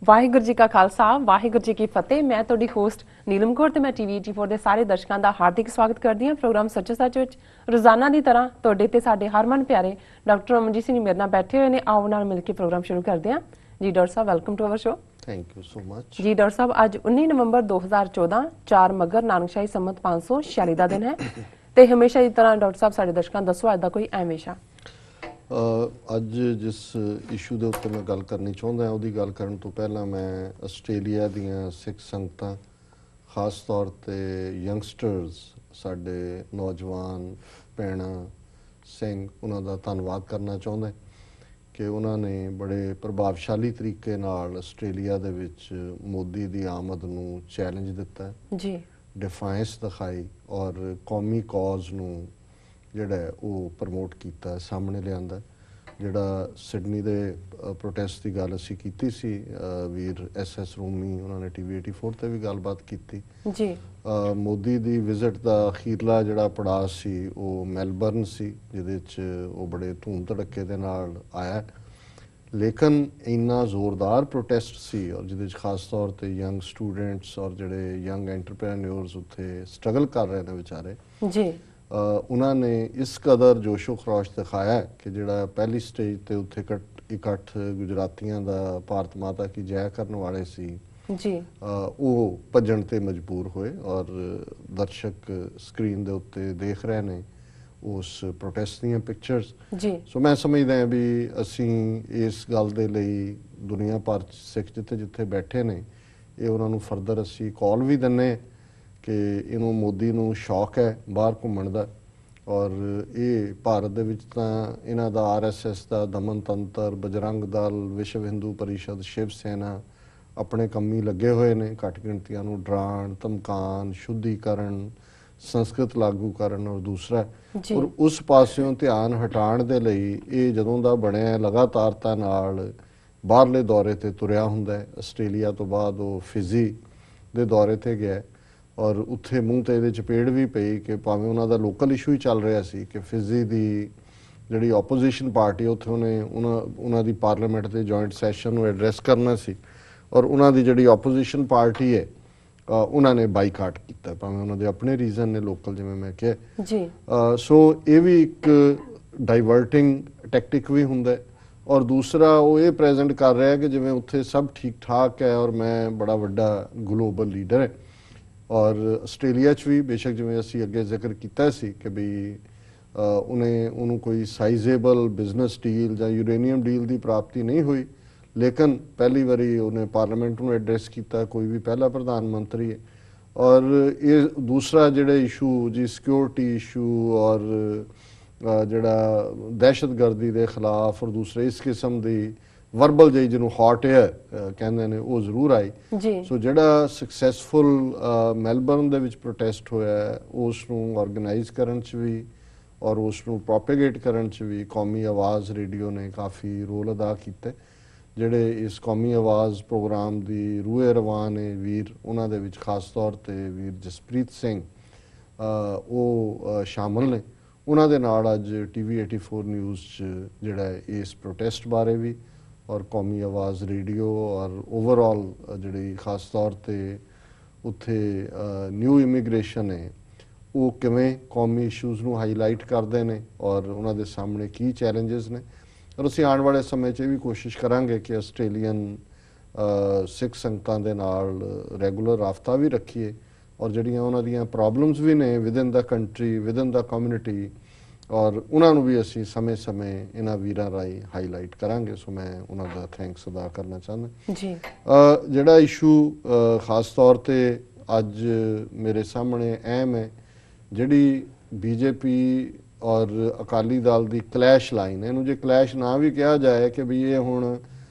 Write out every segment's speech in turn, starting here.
ਵਾਹਿਗੁਰੂ ਜੀ ਕਾ ਖਾਲਸਾ ਵਾਹਿਗੁਰੂ ਜੀ ਕੀ ਫਤਿਹ। ਮੈਂ ਤੁਹਾਡੀ ਹੋਸਟ ਨੀਲਮ ਕੌਰ ਤੇ ਮੈਂ ਟੀਵੀ 84 ਦੇ ਸਾਰੇ ਦਰਸ਼ਕਾਂ ਦਾ ਹਾਰਦਿਕ ਸਵਾਗਤ ਕਰਦੀ ਹਾਂ ਪ੍ਰੋਗਰਾਮ ਸੱਚੋ ਸੱਚ ਵਿੱਚ। ਰੋਜ਼ਾਨਾ ਦੀ ਤਰ੍ਹਾਂ ਤੁਹਾਡੇ ਤੇ ਸਾਡੇ ਹਰਮਨ ਪਿਆਰੇ ਡਾਕਟਰ ਅਮਨਜੀਤ ਸਿੰਘ ਮੇਰੇ ਨਾਲ ਬੈਠੇ ਹੋਏ ਨੇ। ਆਓ ਨਾਲ ਮਿਲ ਕੇ ਪ੍ਰੋਗਰਾਮ ਸ਼ੁਰੂ ਕਰਦੇ ਹਾਂ। ਜੀ ਡਾਕਟਰ ਸਾਹਿਬ, welcome to our show. Thank you so much. ਜੀ ਡਾਕਟਰ ਸਾਹਿਬ, ਅੱਜ 19 ਨਵੰਬਰ 2014 4 ਮੱਘਰ ਨਾਨਕਸ਼ਾਹੀ ਸੰਮਤ 546 ਦਾ ਦਿਨ ਹੈ ਤੇ ਹਮੇਸ਼ਾ ਦੀ ਤਰ੍ਹਾਂ ਡਾਕਟਰ ਸਾਹਿਬ ਸਾਡੇ ਦਰਸ਼ਕਾਂ ਨੂੰ ਦੱਸੋ ਅੱਜ ਦਾ ਕੋਈ ਐਵੇਸ਼ਾ। ਅੱਜ ਜਿਸ ਇਸ਼ੂ ਦੇ ਉੱਤੇ ਮੈਂ ਗੱਲ ਕਰਨੀ ਚਾਹੁੰਦਾ ਉਹਦੀ ਗੱਲ ਕਰਨ ਤੋਂ ਪਹਿਲਾਂ ਮੈਂ ਆਸਟ੍ਰੇਲੀਆ ਦੀਆਂ ਸਿੱਖ ਸੰਗਤਾਂ, ਖਾਸ ਤੌਰ 'ਤੇ ਯੰਗਸਟਰਸ, ਸਾਡੇ ਨੌਜਵਾਨ ਭੈਣਾਂ ਸਿੰਘ, ਉਹਨਾਂ ਦਾ ਧੰਨਵਾਦ ਕਰਨਾ ਚਾਹੁੰਦਾ ਕਿ ਉਹਨਾਂ ਨੇ ਬੜੇ ਪ੍ਰਭਾਵਸ਼ਾਲੀ ਤਰੀਕੇ ਨਾਲ ਆਸਟ੍ਰੇਲੀਆ ਦੇ ਵਿੱਚ ਮੋਦੀ ਦੀ ਆਮਦ ਨੂੰ ਚੈਲੰਜ ਦਿੱਤਾ ਜੀ, ਡਿਫਾਇੰਸ ਦਿਖਾਈ ਔਰ ਕੌਮੀ ਕੌਜ਼ ਨੂੰ ਜਿਹੜਾ ਉਹ ਪ੍ਰਮੋਟ ਕੀਤਾ, ਸਾਹਮਣੇ ਲਿਆਂਦਾ। ਜਿਹੜਾ ਸਿਡਨੀ ਦੇ ਪ੍ਰੋਟੈਸਟ ਦੀ ਗੱਲ ਅਸੀਂ ਕੀਤੀ ਸੀ, ਵੀਰ SS ਰੂਮੀ ਉਹਨਾਂ ਨੇ TV 84 ਤੇ ਵੀ ਗੱਲਬਾਤ ਕੀਤੀ ਜੀ। ਮੋਦੀ ਦੀ ਵਿਜ਼ਿਟ ਦਾ ਅਖੀਰਲਾ ਜਿਹੜਾ ਪੜਾਅ ਸੀ ਉਹ ਮੈਲਬਰਨ ਸੀ, ਜਿਹਦੇ 'ਚ ਉਹ ਬੜੇ ਧੂਮ ਧੜੱਕੇ ਦੇ ਨਾਲ ਆਇਆ। ਲੇਕਿਨ ਇੰਨਾ ਜ਼ੋਰਦਾਰ ਪ੍ਰੋਟੈਸਟ ਸੀ ਔਰ ਜਿਹਦੇ 'ਚ ਖਾਸ ਤੌਰ 'ਤੇ ਯੰਗ ਸਟੂਡੈਂਟਸ ਔਰ ਜਿਹੜੇ ਯੰਗ ਐਂਟਰਪ੍ਰੈਨਿਓਰਸ ਉੱਥੇ ਸਟਰਗਲ ਕਰ ਰਹੇ ਨੇ ਵਿਚਾਰੇ ਜੀ। ਉਹਨਾਂ ਨੇ ਇਸ ਕਦਰ ਜੋਸ਼ੋ ਖਰੋਸ਼ ਦਿਖਾਇਆ ਕਿ ਜਿਹੜਾ ਪਹਿਲੀ ਸਟੇਜ ਤੇ ਉੱਥੇ ਇਕੱਠ ਗੁਜਰਾਤੀਆਂ ਦਾ ਭਾਰਤ ਮਾਤਾ ਕੀ ਜੈ ਕਰਨ ਵਾਲੇ ਸੀ ਜੀ, ਉਹ ਭੱਜਣ ਤੇ ਮਜਬੂਰ ਹੋਏ ਔਰ ਦਰਸ਼ਕ ਸਕਰੀਨ ਦੇ ਉੱਤੇ ਦੇਖ ਰਹੇ ਨੇ ਉਸ ਪ੍ਰੋਟੈਸਟ ਦੀਆਂ ਪਿਕਚਰਸ ਜੀ। ਸੋ ਮੈਂ ਸਮਝਦਾ ਹਾਂ ਵੀ ਅਸੀਂ ਇਸ ਗੱਲ ਦੇ ਲਈ ਦੁਨੀਆ ਭਰ 'ਚ ਸਿੱਖ ਜਿੱਥੇ ਜਿੱਥੇ ਬੈਠੇ ਨੇ ਇਹ ਉਹਨਾਂ ਨੂੰ ਫਰਦਰ ਅਸੀਂ ਕਾਲ ਵੀ ਦਿੰਦੇ ਕਿ ਇਹਨੂੰ ਮੋਦੀ ਨੂੰ ਸ਼ੌਕ ਹੈ ਬਾਹਰ ਘੁੰਮਣ ਦਾ ਔਰ ਇਹ ਭਾਰਤ ਦੇ ਵਿੱਚ ਤਾਂ ਇਹਨਾਂ ਦਾ RSS ਦਾ ਦਮਨ ਤੰਤਰ, ਬਜਰੰਗ ਦਲ, ਵਿਸ਼ਵ ਹਿੰਦੂ ਪਰਿਸ਼ਦ, ਸ਼ਿਵ ਸੈਨਾ ਆਪਣੇ ਕੰਮੀ ਲੱਗੇ ਹੋਏ ਨੇ ਘੱਟ ਗਿਣਤੀਆਂ ਨੂੰ ਡਰਾਉਣ, ਧਮਕਾਉਣ, ਸ਼ੁੱਧੀਕਰਨ, ਸੰਸਕ੍ਰਿਤ ਲਾਗੂ ਕਰਨ ਔਰ ਦੂਸਰਾ ਔਰ ਉਸ ਪਾਸਿਓਂ ਧਿਆਨ ਹਟਾਉਣ ਦੇ ਲਈ ਇਹ ਜਦੋਂ ਦਾ ਬਣਿਆ ਲਗਾਤਾਰਤਾ ਨਾਲ ਬਾਹਰਲੇ ਦੌਰੇ ਤੇ ਤੁਰਿਆ ਹੁੰਦਾ। ਆਸਟ੍ਰੇਲੀਆ ਤੋਂ ਬਾਅਦ ਉਹ ਫਿਜੀ ਦੇ ਦੌਰੇ ਤੇ ਗਿਆ ਔਰ ਉੱਥੇ ਮੂੰਹ ਤੇ ਇਹਦੇ ਚਪੇੜ ਵੀ ਪਈ ਕਿ ਭਾਵੇਂ ਉਹਨਾਂ ਦਾ ਲੋਕਲ ਇਸ਼ੂ ਹੀ ਚੱਲ ਰਿਹਾ ਸੀ ਕਿ ਫਿਜੀ ਦੀ ਜਿਹੜੀ ਆਪੋਜੀਸ਼ਨ ਪਾਰਟੀ ਉੱਥੇ ਉਹਨੇ ਉਹਨਾਂ ਦੀ ਪਾਰਲੀਮੈਂਟ ਦੇ ਜੁਆਇੰਟ ਸੈਸ਼ਨ ਨੂੰ ਐਡਰੈਸ ਕਰਨਾ ਸੀ ਔਰ ਉਹਨਾਂ ਦੀ ਜਿਹੜੀ ਆਪੋਜੀਸ਼ਨ ਪਾਰਟੀ ਹੈ ਉਹਨਾਂ ਨੇ ਬਾਈਕਾਟ ਕੀਤਾ, ਭਾਵੇਂ ਉਹਨਾਂ ਦੇ ਆਪਣੇ ਰੀਜ਼ਨ ਨੇ ਲੋਕਲ, ਜਿਵੇਂ ਮੈਂ ਕਿਹਾ ਜੀ। ਸੋ ਇਹ ਵੀ ਇੱਕ ਡਾਈਵਰਟਿੰਗ ਟੈਕਟਿਕ ਵੀ ਹੁੰਦਾ ਔਰ ਦੂਸਰਾ ਉਹ ਇਹ ਪ੍ਰੈਜ਼ੈਂਟ ਕਰ ਰਿਹਾ ਕਿ ਜਿਵੇਂ ਉੱਥੇ ਸਭ ਠੀਕ ਠਾਕ ਹੈ ਔਰ ਮੈਂ ਬੜਾ ਵੱਡਾ ਗਲੋਬਲ ਲੀਡਰ ਹੈ। ਔਰ ਆਸਟ੍ਰੇਲੀਆ 'ਚ ਵੀ ਬੇਸ਼ੱਕ ਜਿਵੇਂ ਅਸੀਂ ਅੱਗੇ ਜ਼ਿਕਰ ਕੀਤਾ ਸੀ ਕਿ ਵੀ ਉਹਨੂੰ ਕੋਈ ਸਾਈਜ਼ੇਬਲ ਬਿਜ਼ਨਸ ਡੀਲ ਜਾਂ ਯੂਰੇਨੀਅਮ ਡੀਲ ਦੀ ਪ੍ਰਾਪਤੀ ਨਹੀਂ ਹੋਈ, ਲੇਕਿਨ ਪਹਿਲੀ ਵਾਰੀ ਉਹਨੇ ਪਾਰਲੀਮੈਂਟ ਨੂੰ ਐਡਰੈਸ ਕੀਤਾ, ਕੋਈ ਵੀ ਪਹਿਲਾ ਪ੍ਰਧਾਨ ਮੰਤਰੀ ਹੈ। ਔਰ ਇਹ ਦੂਸਰਾ ਜਿਹੜੇ ਇਸ਼ੂ ਜੀ ਸਿਕਿਉਰਿਟੀ ਇਸ਼ੂ ਔਰ ਜਿਹੜਾ ਦਹਿਸ਼ਤਗਰਦੀ ਦੇ ਖਿਲਾਫ ਔਰ ਦੂਸਰੇ ਇਸ ਕਿਸਮ ਦੀ ਵਰਬਲ ਜਿਹੀ ਜਿਹਨੂੰ ਹੌਟ ਏਅਰ ਕਹਿੰਦੇ ਨੇ ਉਹ ਜ਼ਰੂਰ ਆਈ। ਸੋ ਜਿਹੜਾ ਸਕਸੈਸਫੁਲ ਮੈਲਬਰਨ ਦੇ ਵਿੱਚ ਪ੍ਰੋਟੈਸਟ ਹੋਇਆ ਉਸ ਨੂੰ ਆਰਗੇਨਾਈਜ਼ ਕਰਨ 'ਚ ਵੀ ਔਰ ਉਸ ਨੂੰ ਪ੍ਰੋਪੇਗੇਟ ਕਰਨ 'ਚ ਵੀ ਕੌਮੀ ਆਵਾਜ਼ ਰੇਡੀਓ ਨੇ ਕਾਫੀ ਰੋਲ ਅਦਾ ਕੀਤਾ। ਜਿਹੜੇ ਇਸ ਕੌਮੀ ਆਵਾਜ਼ ਪ੍ਰੋਗਰਾਮ ਦੀ ਰੂਹੇ ਰਵਾਨ ਨੇ ਵੀਰ, ਉਹਨਾਂ ਦੇ ਵਿੱਚ ਖਾਸ ਤੌਰ 'ਤੇ ਵੀਰ ਜਸਪ੍ਰੀਤ ਸਿੰਘ ਉਹ ਸ਼ਾਮਲ ਨੇ। ਉਹਨਾਂ ਦੇ ਨਾਲ ਅੱਜ TV 84 ਨਿਊਜ਼ 'ਚ ਜਿਹੜਾ ਇਸ ਪ੍ਰੋਟੈਸਟ ਬਾਰੇ ਵੀ ਔਰ ਕੌਮੀ ਆਵਾਜ਼ ਰੇਡੀਓ ਔਰ ਓਵਰਆਲ ਜਿਹੜੀ ਖਾਸ ਤੌਰ 'ਤੇ ਉੱਥੇ ਨਿਊ ਇਮੀਗ੍ਰੇਸ਼ਨ ਹੈ ਉਹ ਕਿਵੇਂ ਕੌਮੀ ਇਸ਼ੂਜ਼ ਨੂੰ ਹਾਈਲਾਈਟ ਕਰਦੇ ਨੇ ਔਰ ਉਹਨਾਂ ਦੇ ਸਾਹਮਣੇ ਕੀ ਚੈਲੰਜਸ ਨੇ। ਔਰ ਅਸੀਂ ਆਉਣ ਵਾਲੇ ਸਮੇਂ 'ਚ ਵੀ ਕੋਸ਼ਿਸ਼ ਕਰਾਂਗੇ ਕਿ ਆਸਟ੍ਰੇਲੀਅਨ ਸਿੱਖ ਸੰਗਤਾਂ ਦੇ ਨਾਲ ਰੈਗੂਲਰ ਰਾਬਤਾ ਵੀ ਰੱਖੀਏ ਔਰ ਜਿਹੜੀਆਂ ਉਹਨਾਂ ਦੀਆਂ ਪ੍ਰੋਬਲਮਸ ਵੀ ਨੇ ਵਿਦਨ ਦਾ ਕੰਟਰੀ, ਵਿਦਨ ਦਾ ਕਮਿਊਨਿਟੀ, ਔਰ ਉਹਨਾਂ ਨੂੰ ਵੀ ਅਸੀਂ ਸਮੇਂ-ਸਮੇਂ ਇਹਨਾਂ ਵੀਰਾਂ ਰਾਹੀਂ ਹਾਈਲਾਈਟ ਕਰਾਂਗੇ। ਸੋ ਮੈਂ ਉਹਨਾਂ ਦਾ ਥੈਂਕਸ ਅਦਾ ਕਰਨਾ ਚਾਹੁੰਦਾ ਜੀ। ਜਿਹੜਾ ਇਸ਼ੂ ਖਾਸ ਤੌਰ 'ਤੇ ਅੱਜ ਮੇਰੇ ਸਾਹਮਣੇ ਅਹਿਮ ਹੈ, ਜਿਹੜੀ BJP ਔਰ ਅਕਾਲੀ ਦਲ ਦੀ ਕਲੈਸ਼ ਲਾਈਨ, ਇਹਨੂੰ ਜੇ ਕਲੈਸ਼ ਨਾ ਵੀ ਕਿਹਾ ਜਾਏ ਕਿ ਵੀ ਇਹ ਹੁਣ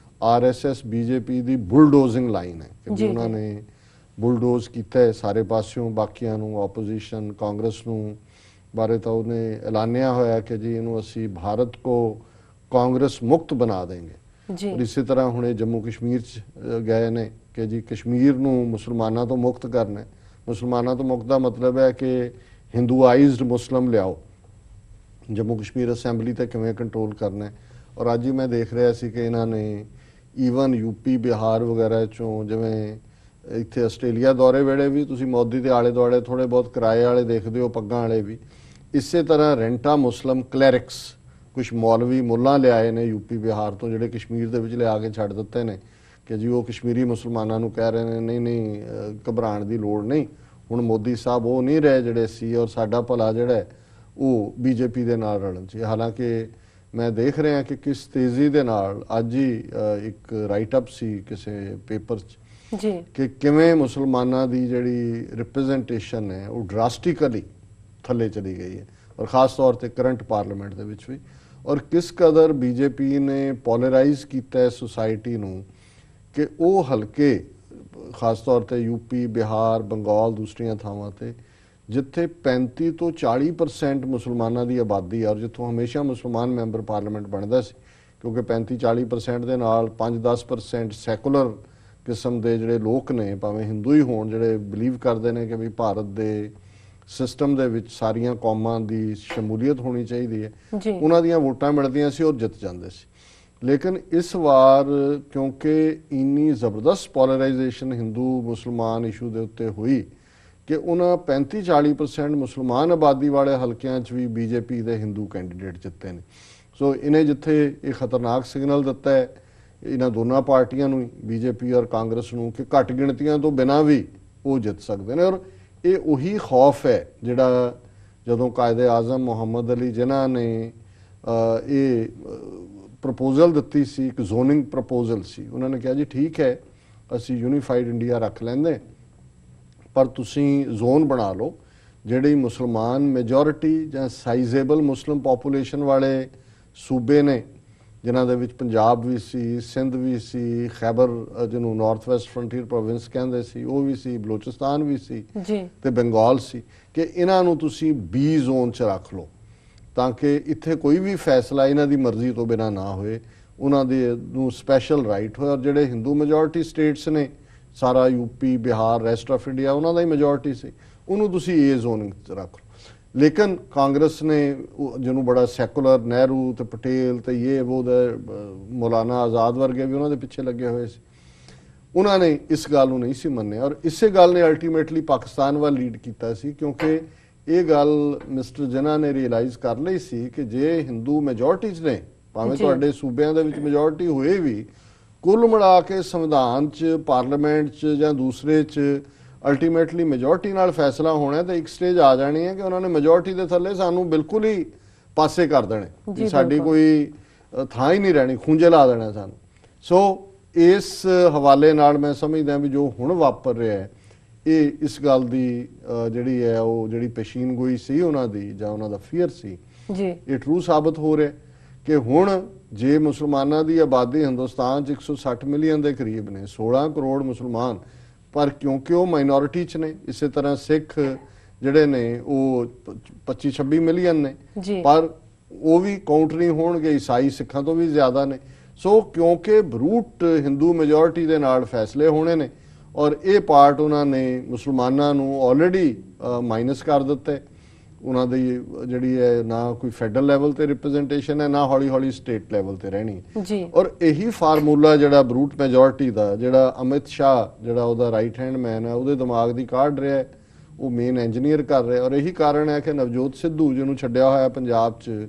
RSS BJP ਦੀ ਬੁਲਡੋਜ਼ਿੰਗ ਲਾਈਨ ਹੈ ਕਿ ਉਹਨਾਂ ਨੇ ਬੁਲਡੋਜ਼ ਕੀਤਾ ਹੈ ਸਾਰੇ ਪਾਸਿਓਂ, ਬਾਕੀਆਂ ਨੂੰ, ਆਪੋਜੀਸ਼ਨ ਕਾਂਗਰਸ ਨੂੰ ਬਾਰੇ ਤਾਂ ਉਹਨੇ ਐਲਾਨਿਆ ਹੋਇਆ ਕਿ ਜੀ ਇਹਨੂੰ ਅਸੀਂ ਭਾਰਤ ਕੋ ਕਾਂਗਰਸ ਮੁਕਤ ਬਣਾ ਦੇਂਗੇ। ਔਰ ਇਸੇ ਤਰ੍ਹਾਂ ਹੁਣ ਇਹ ਜੰਮੂ ਕਸ਼ਮੀਰ 'ਚ ਗਏ ਨੇ ਕਿ ਜੀ ਕਸ਼ਮੀਰ ਨੂੰ ਮੁਸਲਮਾਨਾਂ ਤੋਂ ਮੁਕਤ ਕਰਨਾ। ਮੁਸਲਮਾਨਾਂ ਤੋਂ ਮੁਕਤ ਦਾ ਮਤਲਬ ਹੈ ਕਿ ਹਿੰਦੂਆਈਜ਼ਡ ਮੁਸਲਿਮ ਲਿਆਓ, ਜੰਮੂ ਕਸ਼ਮੀਰ ਅਸੈਂਬਲੀ ਤੇ ਕਿਵੇਂ ਕੰਟਰੋਲ ਕਰਨਾ। ਔਰ ਅੱਜ ਹੀ ਮੈਂ ਦੇਖ ਰਿਹਾ ਸੀ ਕਿ ਇਹਨਾਂ ਨੇ ਈਵਨ ਯੂਪੀ ਬਿਹਾਰ ਵਗੈਰਾ ਚੋਂ, ਜਿਵੇਂ ਇੱਥੇ ਆਸਟ੍ਰੇਲੀਆ ਦੌਰੇ ਵੇਲੇ ਵੀ ਤੁਸੀਂ ਮੋਦੀ ਦੇ ਆਲੇ ਦੁਆਲੇ ਥੋੜੇ ਬਹੁਤ ਕਿਰਾਏ ਵਾਲੇ ਦੇਖਦੇ ਹੋ, ਪੱਗਾਂ ਵਾਲੇ ਵੀ। ਇਸੇ ਤਰ੍ਹਾਂ ਰੈਂਟਾ ਮੁਸਲਮ ਕਲੈਰਿਕਸ, ਕੁਝ ਮੌਲਵੀ ਮੁੱਲਾਂ ਲਿਆਏ ਨੇ ਯੂਪੀ ਬਿਹਾਰ ਤੋਂ, ਜਿਹੜੇ ਕਸ਼ਮੀਰ ਦੇ ਵਿੱਚ ਲਿਆ ਕੇ ਛੱਡ ਦਿੱਤੇ ਨੇ ਕਿ ਜੀ ਉਹ ਕਸ਼ਮੀਰੀ ਮੁਸਲਮਾਨਾਂ ਨੂੰ ਕਹਿ ਰਹੇ ਨੇ ਨਹੀਂ ਨਹੀਂ ਘਬਰਾਉਣ ਦੀ ਲੋੜ ਨਹੀਂ, ਹੁਣ ਮੋਦੀ ਸਾਹਿਬ ਉਹ ਨਹੀਂ ਰਹੇ ਜਿਹੜੇ ਸੀ, ਔਰ ਸਾਡਾ ਭਲਾ ਜਿਹੜਾ ਉਹ ਬੀਜੇਪੀ ਦੇ ਨਾਲ ਰਲਣ 'ਚ। ਹਾਲਾਂਕਿ ਮੈਂ ਦੇਖ ਰਿਹਾ ਕਿ ਕਿਸ ਤੇਜ਼ੀ ਦੇ ਨਾਲ ਅੱਜ ਹੀ ਇੱਕ ਰਾਈਟ ਅਪ ਸੀ ਕਿਸੇ ਪੇਪਰ 'ਚ ਜੀ ਕਿ ਕਿਵੇਂ ਮੁਸਲਮਾਨਾਂ ਦੀ ਜਿਹੜੀ ਰਿਪਰੈਜ਼ੈਂਟੇਸ਼ਨ ਹੈ ਉਹ ਡਰਾਸਟਿਕਲੀ ਥੱਲੇ ਚਲੀ ਗਈ ਹੈ, ਔਰ ਖ਼ਾਸ ਤੌਰ ਤੇ ਕਰੰਟ ਪਾਰਲੀਮੈਂਟ ਦੇ ਵਿੱਚ ਵੀ, ਔਰ ਕਿਸ ਕਦਰ ਬੀਜੇਪੀ ਨੇ ਪੋਲਰਾਈਜ਼ ਕੀਤਾ ਹੈ ਸੁਸਾਇਟੀ ਨੂੰ ਕਿ ਉਹ ਹਲਕੇ ਖ਼ਾਸ ਤੌਰ ਤੇ ਯੂਪੀ ਬਿਹਾਰ ਬੰਗਾਲ ਦੂਸਰੀਆਂ ਥਾਵਾਂ ਤੇ ਜਿੱਥੇ 35 ਤੋਂ 40% ਮੁਸਲਮਾਨਾਂ ਦੀ ਆਬਾਦੀ ਹੈ, ਔਰ ਜਿੱਥੋਂ ਹਮੇਸ਼ਾ ਮੁਸਲਮਾਨ ਮੈਂਬਰ ਪਾਰਲੀਮੈਂਟ ਬਣਦਾ ਸੀ, ਕਿਉਂਕਿ 35-40% ਦੇ ਨਾਲ 5-10% ਸੈਕੂਲਰ ਕਿਸਮ ਦੇ ਜਿਹੜੇ ਲੋਕ ਨੇ, ਭਾਵੇਂ ਹਿੰਦੂ ਹੀ ਹੋਣ, ਜਿਹੜੇ ਬਿਲੀਵ ਕਰਦੇ ਨੇ ਕਿ ਵੀ ਭਾਰਤ ਦੇ ਸਿਸਟਮ ਦੇ ਵਿੱਚ ਸਾਰੀਆਂ ਕੌਮਾਂ ਦੀ ਸ਼ਮੂਲੀਅਤ ਹੋਣੀ ਚਾਹੀਦੀ ਹੈ, ਉਹਨਾਂ ਦੀਆਂ ਵੋਟਾਂ ਮਿਲਦੀਆਂ ਸੀ ਔਰ ਜਿੱਤ ਜਾਂਦੇ ਸੀ। ਲੇਕਿਨ ਇਸ ਵਾਰ ਕਿਉਂਕਿ ਇੰਨੀ ਜ਼ਬਰਦਸਤ ਪੋਲਰਾਈਜੇਸ਼ਨ ਹਿੰਦੂ ਮੁਸਲਮਾਨ ਇਸ਼ੂ ਦੇ ਉੱਤੇ ਹੋਈ ਕਿ ਉਹਨਾਂ 35-40% ਮੁਸਲਮਾਨ ਆਬਾਦੀ ਵਾਲੇ ਹਲਕਿਆਂ 'ਚ ਵੀ ਬੀਜੇਪੀ ਦੇ ਹਿੰਦੂ ਕੈਂਡੀਡੇਟ ਜਿੱਤੇ ਨੇ। ਸੋ ਇਹਨੇ ਜਿੱਥੇ ਇਹ ਖਤਰਨਾਕ ਸਿਗਨਲ ਦਿੱਤਾ ਹੈ ਇਹਨਾਂ ਦੋਨਾਂ ਪਾਰਟੀਆਂ ਨੂੰ, ਬੀਜੇਪੀ ਔਰ ਕਾਂਗਰਸ ਨੂੰ, ਕਿ ਘੱਟ ਗਿਣਤੀਆਂ ਤੋਂ ਬਿਨਾਂ ਵੀ ਉਹ ਜਿੱਤ ਸਕਦੇ ਨੇ। ਔਰ ਇਹ ਉਹੀ ਖੌਫ ਹੈ ਜਿਹੜਾ ਜਦੋਂ ਕਾਇਦੇ ਆਜ਼ਮ ਮੁਹੰਮਦ ਅਲੀ ਜਿਨ੍ਹਾਂ ਨੇ ਇਹ ਪ੍ਰਪੋਜ਼ਲ ਦਿੱਤੀ ਸੀ, ਇੱਕ ਜ਼ੋਨਿੰਗ ਪ੍ਰਪੋਜ਼ਲ ਸੀ, ਉਹਨਾਂ ਨੇ ਕਿਹਾ ਜੀ ਠੀਕ ਹੈ ਅਸੀਂ ਯੂਨੀਫਾਈਡ ਇੰਡੀਆ ਰੱਖ ਲੈਂਦੇ, ਪਰ ਤੁਸੀਂ ਜ਼ੋਨ ਬਣਾ ਲਓ ਜਿਹੜੀ ਮੁਸਲਮਾਨ ਮੈਜੋਰਿਟੀ ਜਾਂ ਸਾਈਜ਼ੇਬਲ ਮੁਸਲਿਮ ਪੋਪੂਲੇਸ਼ਨ ਵਾਲੇ ਸੂਬੇ ਨੇ, ਜਿਨ੍ਹਾਂ ਦੇ ਵਿੱਚ ਪੰਜਾਬ ਵੀ ਸੀ, ਸਿੰਧ ਵੀ ਸੀ, ਖੈਬਰ ਜਿਹਨੂੰ ਨਾਰਥ ਵੈਸਟ ਫਰੰਟੀਅਰ ਪ੍ਰੋਵਿੰਸ ਕਹਿੰਦੇ ਸੀ ਉਹ ਵੀ ਸੀ, ਬਲੋਚਿਸਤਾਨ ਵੀ ਸੀ ਤੇ ਬੰਗਾਲ ਸੀ, ਕਿ ਇਹਨਾਂ ਨੂੰ ਤੁਸੀਂ ਬੀ ਜ਼ੋਨ 'ਚ ਰੱਖ ਲਓ ਤਾਂ ਕਿ ਇੱਥੇ ਕੋਈ ਵੀ ਫੈਸਲਾ ਇਹਨਾਂ ਦੀ ਮਰਜ਼ੀ ਤੋਂ ਬਿਨਾਂ ਨਾ ਹੋਏ, ਉਹਨਾਂ ਦੇ ਨੂੰ ਸਪੈਸ਼ਲ ਰਾਈਟ ਹੋਏ। ਔਰ ਜਿਹੜੇ ਹਿੰਦੂ ਮੈਜੋਰਿਟੀ ਸਟੇਟਸ ਨੇ, ਸਾਰਾ UP Bihar rest of India, ਉਹਨਾਂ ਦਾ ਹੀ ਮੈਜੋਰਿਟੀ ਸੀ, ਉਹਨੂੰ ਤੁਸੀਂ ਏ ਜ਼ੋਨਿੰਗ 'ਚ ਰੱਖ ਲਓ। ਲੇਕਿਨ ਕਾਂਗਰਸ ਨੇ ਜਿਹਨੂੰ ਬੜਾ ਸੈਕੂਲਰ, ਨਹਿਰੂ ਤੇ ਪਟੇਲ ਤੇ ਇਹ ਉਹ ਮੌਲਾਨਾ ਆਜ਼ਾਦ ਵਰਗੇ ਵੀ ਉਹਨਾਂ ਦੇ ਪਿੱਛੇ ਲੱਗੇ ਹੋਏ ਸੀ, ਉਹਨਾਂ ਨੇ ਇਸ ਗੱਲ ਨੂੰ ਨਹੀਂ ਸੀ ਮੰਨਿਆ। ਔਰ ਇਸੇ ਗੱਲ ਨੇ ਅਲਟੀਮੇਟਲੀ ਪਾਕਿਸਤਾਨ ਵੱਲ ਲੀਡ ਕੀਤਾ ਸੀ, ਕਿਉਂਕਿ ਇਹ ਗੱਲ ਮਿਸਟਰ ਜਿਨ੍ਹਾਂ ਨੇ ਰਿਅਲਾਈਜ਼ ਕਰ ਲਈ ਸੀ ਕਿ ਜੇ ਹਿੰਦੂ ਮੈਜੋਰਿਟੀ 'ਚ ਨੇ, ਭਾਵੇਂ ਤੁਹਾਡੇ ਸੂਬਿਆਂ ਦੇ ਵਿੱਚ ਮੈਜੋਰਿਟੀ ਹੋਏ ਵੀ, ਕੁੱਲ ਮਿਲਾ ਕੇ ਸੰਵਿਧਾਨ 'ਚ, ਪਾਰਲੀਮੈਂਟ 'ਚ ਜਾਂ ਦੂਸਰੇ 'ਚ ਅਲਟੀਮੇਟਲੀ ਮੈਜੋਰਿਟੀ ਨਾਲ ਫੈਸਲਾ ਹੋਣਾ, ਤੇ ਇੱਕ ਸਟੇਜ ਆ ਜਾਣੀ ਹੈ ਕਿ ਉਹਨਾਂ ਨੇ ਮੈਜੋਰਿਟੀ ਦੇ ਥੱਲੇ ਸਾਨੂੰ ਬਿਲਕੁਲ ਹੀ ਪਾਸੇ ਕਰ ਦੇਣੇ, ਸਾਡੀ ਕੋਈ ਥਾਂ ਹੀ ਨਹੀਂ ਰਹਿਣੀ, ਖੂੰਜੇ ਲਾ ਦੇਣਾ ਸਾਨੂੰ। ਸੋ ਇਸ ਹਵਾਲੇ ਨਾਲ ਮੈਂ ਸਮਝਦਾ ਵੀ ਜੋ ਹੁਣ ਵਾਪਰ ਰਿਹਾ ਹੈ ਇਹ ਇਸ ਗੱਲ ਦੀ ਜਿਹੜੀ ਹੈ ਉਹ ਜਿਹੜੀ ਪੇਸ਼ੀਨਗੋਈ ਸੀ ਉਹਨਾਂ ਦੀ ਜਾਂ ਉਹਨਾਂ ਦਾ ਫੀਅਰ ਸੀ ਇਹ ਟਰੂ ਸਾਬਤ ਹੋ ਰਿਹਾ ਕਿ ਹੁਣ ਜੇ ਮੁਸਲਮਾਨਾਂ ਦੀ ਆਬਾਦੀ ਹਿੰਦੁਸਤਾਨ 'ਚ 160 ਮਿਲੀਅਨ ਦੇ ਕਰੀਬ ਨੇ, 16 ਕਰੋੜ ਮੁਸਲਮਾਨ, ਪਰ ਕਿਉਂਕਿ ਉਹ ਮਾਈਨੋਰਿਟੀ 'ਚ ਨੇ, ਇਸੇ ਤਰ੍ਹਾਂ ਸਿੱਖ ਜਿਹੜੇ ਨੇ ਉਹ 25-26 ਮਿਲੀਅਨ ਨੇ, ਪਰ ਉਹ ਵੀ ਕਾਊਂਟ ਨਹੀਂ ਹੋਣਗੇ, ਈਸਾਈ ਸਿੱਖਾਂ ਤੋਂ ਵੀ ਜ਼ਿਆਦਾ ਨੇ। ਸੋ ਕਿਉਂਕਿ ਬਰੂਟ ਹਿੰਦੂ ਮੈਜੋਰਿਟੀ ਦੇ ਨਾਲ ਫੈਸਲੇ ਹੋਣੇ ਨੇ, ਔਰ ਇਹ ਪਾਰਟ ਉਹਨਾਂ ਨੇ ਮੁਸਲਮਾਨਾਂ ਨੂੰ ਆਲਰੇਡੀ ਮਾਈਨਸ ਕਰ ਦਿੱਤਾ। ਉਹਨਾਂ ਦੀ ਜਿਹੜੀ ਹੈ ਨਾ ਕੋਈ ਫੈਡਰਲ ਲੈਵਲ ਤੇ ਰਿਪਰੈਜ਼ੈਂਟੇਸ਼ਨ ਹੈ, ਨਾ ਹੌਲੀ ਹੌਲੀ ਸਟੇਟ ਲੈਵਲ ਤੇ ਰਹਿਣੀ ਹੈ। ਔਰ ਇਹੀ ਫਾਰਮੂਲਾ ਜਿਹੜਾ ਬਰੂਟ ਮੈਜੋਰਿਟੀ ਦਾ, ਜਿਹੜਾ ਅਮਿਤ ਸ਼ਾਹ ਜਿਹੜਾ ਉਹਦਾ ਰਾਈਟ ਹੈਂਡ ਮੈਨ ਹੈ, ਉਹਦੇ ਦਿਮਾਗ ਦੀ ਕਾਢ ਰਿਹਾ, ਉਹ ਮੇਨ ਇੰਜੀਨੀਅਰ ਕਰ ਰਿਹਾ। ਔਰ ਇਹੀ ਕਾਰਨ ਹੈ ਕਿ ਨਵਜੋਤ ਸਿੱਧੂ ਜਿਹਨੂੰ ਛੱਡਿਆ ਹੋਇਆ ਪੰਜਾਬ 'ਚ,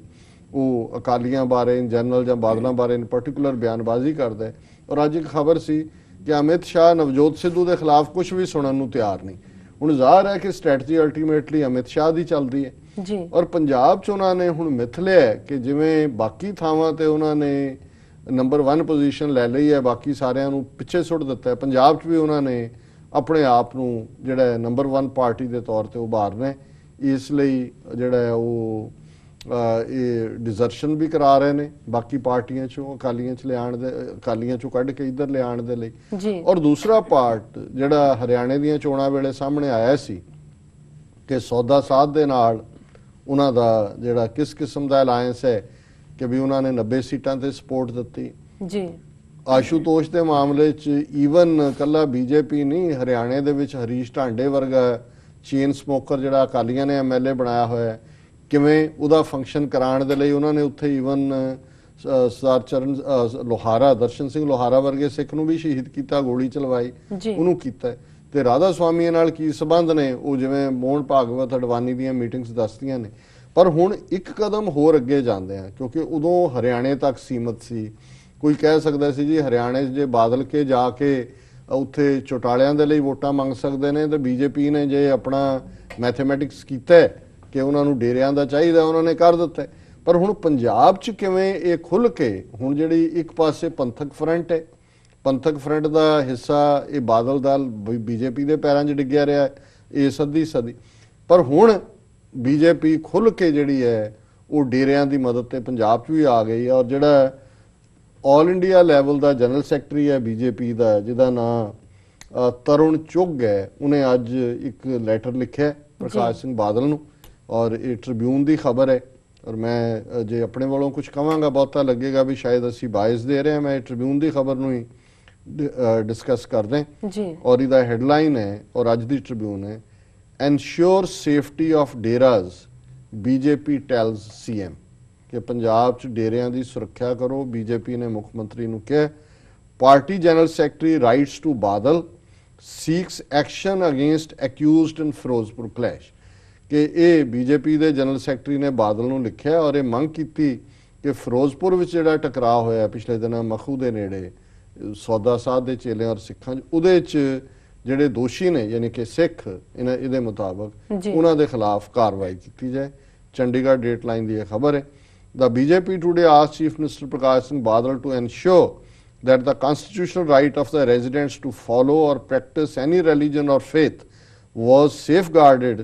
ਉਹ ਅਕਾਲੀਆਂ ਬਾਰੇ ਇਨ ਜਨਰਲ ਜਾਂ ਬਾਦਲਾਂ ਬਾਰੇ ਇਨ ਪਾਰਟਿਕੂਲਰ ਬਿਆਨਬਾਜ਼ੀ ਕਰਦਾ ਹੈ। ਔਰ ਅੱਜ ਇੱਕ ਖਬਰ ਸੀ ਕਿ ਅਮਿਤ ਸ਼ਾਹ ਨਵਜੋਤ ਸਿੱਧੂ ਦੇ ਖਿਲਾਫ ਕੁਝ ਵੀ ਸੁਣਨ ਨੂੰ ਤਿਆਰ ਨਹੀਂ। ਹੁਣ ਜ਼ਾਹਰ ਹੈ ਕਿ ਸਟ੍ਰੈਟਜੀ ਅਲਟੀਮੇਟਲੀ ਅਮਿਤ ਸ਼ਾਹ ਦੀ ਚੱਲਦੀ ਹੈ। ਔਰ ਪੰਜਾਬ 'ਚ ਉਹਨਾਂ ਨੇ ਹੁਣ ਮਿਥ ਲਿਆ ਕਿ ਜਿਵੇਂ ਬਾਕੀ ਥਾਵਾਂ ਤੇ ਉਹਨਾਂ ਨੇ ਨੰਬਰ 1 ਪੋਜੀਸ਼ਨ ਲੈ ਲਈ ਹੈ, ਬਾਕੀ ਸਾਰਿਆਂ ਨੂੰ ਪਿੱਛੇ ਸੁੱਟ ਦਿੱਤਾ ਹੈ, ਪੰਜਾਬ 'ਚ ਵੀ ਉਹਨਾਂ ਨੇ ਆਪਣੇ ਆਪ ਨੂੰ ਜਿਹੜਾ ਨੰਬਰ 1 ਪਾਰਟੀ ਦੇ ਤੌਰ ਤੇ ਉਭਾਰਨਾ। ਇਸ ਲਈ ਜਿਹੜਾ ਹੈ ਉਹ ਇਹ ਡਿਜ਼ਰਸ਼ਨ ਵੀ ਕਰਾ ਰਹੇ ਨੇ ਬਾਕੀ ਪਾਰਟੀਆਂ 'ਚੋਂ, ਅਕਾਲੀਆਂ 'ਚ ਲਿਆਉਣ ਦੇ, ਅਕਾਲੀਆਂ 'ਚੋਂ ਕੱਢ ਕੇ ਇੱਧਰ ਲਿਆਉਣ ਦੇ ਲਈ। ਔਰ ਦੂਸਰਾ ਪਾਰਟ ਜਿਹੜਾ ਹਰਿਆਣੇ ਦੀਆਂ ਚੋਣਾਂ ਵੇਲੇ ਸਾਹਮਣੇ ਆਇਆ ਸੀ ਕਿ ਸੌਦਾ ਸਾਧ ਦੇ ਨਾਲ ਉਹਨਾਂ ਦਾ ਜਿਹੜਾ ਕਿਸ ਕਿਸਮ ਦਾ ਅਲਾਇੰਸ ਹੈ ਕਿ ਵੀ ਉਹਨਾਂ ਨੇ 90 ਸੀਟਾਂ ਤੇ ਸਪੋਰਟ ਦਿੱਤੀ। ਆਸ਼ੂਤੋਸ਼ ਦੇ ਮਾਮਲੇ 'ਚ ਈਵਨ ਕੱਲਾ ਬੀਜੇਪੀ ਨਹੀਂ, ਹਰਿਆਣੇ ਦੇ ਵਿੱਚ ਹਰੀਸ਼ ਢਾਂਡੇ ਵਰਗਾ ਚੇਨ ਸਮੋਕਰ ਜਿਹੜਾ ਅਕਾਲੀਆਂ ਨੇ MLA ਬਣਾਇਆ ਹੋਇਆ, ਕਿਵੇਂ ਉਹਦਾ ਫੰਕਸ਼ਨ ਕਰਾਉਣ ਦੇ ਲਈ ਉਹਨਾਂ ਨੇ ਉੱਥੇ ਈਵਨ ਸਰਦਾਰ ਚਰਨ ਲੋਹਾਰਾ, ਦਰਸ਼ਨ ਸਿੰਘ ਲੋਹਾਰਾ ਵਰਗੇ ਸਿੱਖ ਨੂੰ ਵੀ ਸ਼ਹੀਦ ਕੀਤਾ, ਗੋਲੀ ਚਲਵਾਈ, ਉਹਨੂੰ ਕੀਤਾ। ਤੇ ਰਾਧਾ ਸਵਾਮੀ ਨਾਲ ਕੀ ਸੰਬੰਧ ਨੇ, ਉਹ ਜਿਵੇਂ ਮੋਹਨ ਭਾਗਵਤ ਅਡਵਾਨੀ ਦੀਆਂ ਮੀਟਿੰਗਸ ਦੱਸਦੀਆਂ ਨੇ। ਪਰ ਹੁਣ ਇੱਕ ਕਦਮ ਹੋਰ ਅੱਗੇ ਜਾਂਦੇ ਆ, ਕਿਉਂਕਿ ਉਦੋਂ ਹਰਿਆਣੇ ਤੱਕ ਸੀਮਤ ਸੀ। ਕੋਈ ਕਹਿ ਸਕਦਾ ਸੀ ਜੀ ਹਰਿਆਣੇ 'ਚ ਜੇ ਬਾਦਲ ਕੇ ਜਾ ਕੇ ਉੱਥੇ ਚੌਟਾਲਿਆਂ ਦੇ ਲਈ ਵੋਟਾਂ ਮੰਗ ਸਕਦੇ ਨੇ, ਤੇ ਬੀਜੇਪੀ ਨੇ ਜੇ ਆਪਣਾ ਮੈਥਮੈਟਿਕਸ ਕੀਤਾ ਕਿ ਉਹਨਾਂ ਨੂੰ ਡੇਰਿਆਂ ਦਾ ਚਾਹੀਦਾ, ਉਹਨਾਂ ਨੇ ਕਰ ਦਿੱਤਾ। ਪਰ ਹੁਣ ਪੰਜਾਬ 'ਚ ਕਿਵੇਂ ਇਹ ਖੁੱਲ੍ਹ ਕੇ, ਹੁਣ ਜਿਹੜੀ ਇੱਕ ਪਾਸੇ ਪੰਥਕ ਫਰੰਟ ਹੈ, ਪੰਥਕ ਫਰੰਟ ਦਾ ਹਿੱਸਾ ਇਹ ਬਾਦਲ ਦਲ ਬੀਜੇਪੀ ਦੇ ਪੈਰਾਂ 'ਚ ਡਿੱਗਿਆ ਰਿਹਾ ਇਹ ਸਦੀ। ਪਰ ਹੁਣ ਬੀਜੇਪੀ ਖੁੱਲ੍ਹ ਕੇ ਜਿਹੜੀ ਹੈ ਉਹ ਡੇਰਿਆਂ ਦੀ ਮਦਦ ਤੇ ਪੰਜਾਬ 'ਚ ਵੀ ਆ ਗਈ ਹੈ। ਔਰ ਜਿਹੜਾ ਆਲ ਇੰਡੀਆ ਲੈਵਲ ਦਾ ਜਨਰਲ ਸੈਕਟਰੀ ਹੈ ਬੀਜੇਪੀ ਦਾ, ਜਿਹਦਾ ਨਾਂ ਤਰੁਣ ਚੁੱਗ ਹੈ, ਉਹਨੇ ਅੱਜ ਇੱਕ ਲੈਟਰ ਲਿਖਿਆ ਪ੍ਰਕਾਸ਼ ਸਿੰਘ ਬਾਦਲ ਨੂੰ, ਔਰ ਇਹ ਟ੍ਰਿਬਿਊਨ ਦੀ ਖਬਰ ਹੈ। ਔਰ ਮੈਂ ਜੇ ਆਪਣੇ ਵੱਲੋਂ ਕੁਝ ਕਵਾਂਗਾ ਬਹੁਤਾ ਲੱਗੇਗਾ ਵੀ ਸ਼ਾਇਦ ਅਸੀਂ ਬਾਇਸ ਦੇ ਰਹੇ ਹਾਂ, ਮੈਂ ਟ੍ਰਿਬਿਊਨ ਦੀ ਖਬਰ ਨੂੰ ਹੀ ਡਿਸਕਸ ਕਰਦੇ ਜੀ। ਔਰ ਇਹਦਾ ਹੈਡਲਾਈਨ ਹੈ, ਔਰ ਅੱਜ ਦੀ ਟ੍ਰਿਬਿਊਨ ਹੈ, ensure safety of deras BJP tells CM, ਕਿ ਪੰਜਾਬ 'ਚ ਡੇਰਿਆਂ ਦੀ ਸੁਰੱਖਿਆ ਕਰੋ। ਬੀਜੇਪੀ ਨੇ ਮੁੱਖ ਮੰਤਰੀ ਨੂੰ ਕਿਹਾ। Party general secretary writes to Badal seeks action against accused in Ferozepur clash, ਕਿ ਇਹ ਬੀਜੇਪੀ ਦੇ ਜਨਰਲ ਸੈਕਟਰੀ ਨੇ ਬਾਦਲ ਨੂੰ ਲਿਖਿਆ ਔਰ ਇਹ ਮੰਗ ਕੀਤੀ ਕਿ ਫਿਰੋਜ਼ਪੁਰ ਵਿੱਚ ਜਿਹੜਾ ਟਕਰਾਅ ਹੋਇਆ ਪਿਛਲੇ ਦਿਨਾਂ ਮਖੂ ਦੇ ਨੇੜੇ ਸੌਦਾ ਸਾਧ ਦੇ ਚੇਲਿਆਂ ਔਰ ਸਿੱਖਾਂ 'ਚ, ਉਹਦੇ 'ਚ ਜਿਹੜੇ ਦੋਸ਼ੀ ਨੇ ਯਾਨੀ ਕਿ ਸਿੱਖ, ਇਹਦੇ ਮੁਤਾਬਕ ਉਹਨਾਂ ਦੇ ਖਿਲਾਫ ਕਾਰਵਾਈ ਕੀਤੀ ਜਾਏ। ਚੰਡੀਗੜ੍ਹ ਡੇਟਲਾਈਨ ਦੀ ਇਹ ਖਬਰ ਹੈ। The BJP today asked Chief Minister Prakash Singh Badal to ensure that the constitutional right of the residents to follow or practice any religion or faith was safeguarded,